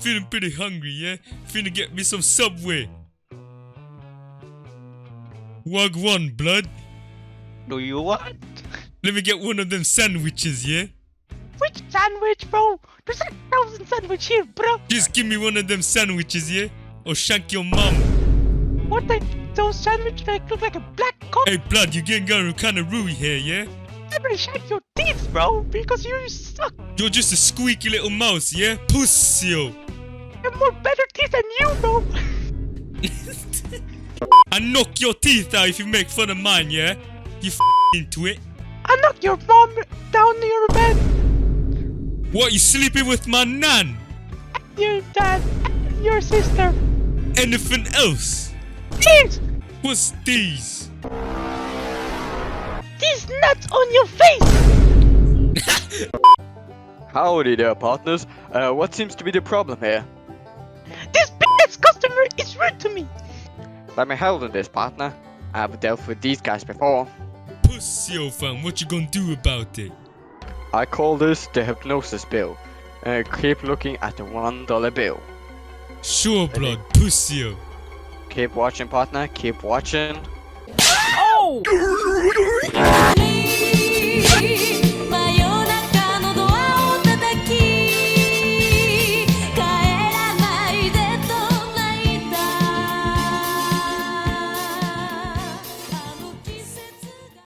feeling pretty hungry, yeah? Finna get me some Subway. Wagwan, blood. Do you what? Let me get one of them sandwiches, yeah? Which sandwich, bro? There's 1,000 sandwich here, bro. Just give me one of them sandwiches, yeah? Or shank your mom. What those sandwiches look like a black cock? Hey, blood, you getting kind of rude here, yeah? I'm gonna shank your teeth, bro, because you suck. You're just a squeaky little mouse, yeah? Pussy. I have more better teeth than you, bro. I knock your teeth out if you make fun of mine, yeah? You into it. I knock your mom down to your bed. What, you sleeping with my nan? Your dad, your sister. Anything else? These! What's these? These nuts on your face! Howdy there, partners. What seems to be the problem here? This bitch customer is rude to me. Let me handle this, partner. I've dealt with these guys before. Pussy, fam, what you gonna do about it? I call this the hypnosis bill. Keep looking at the $1 bill. Sure, blood, pussy. Keep watching, partner. Keep watching. Oh!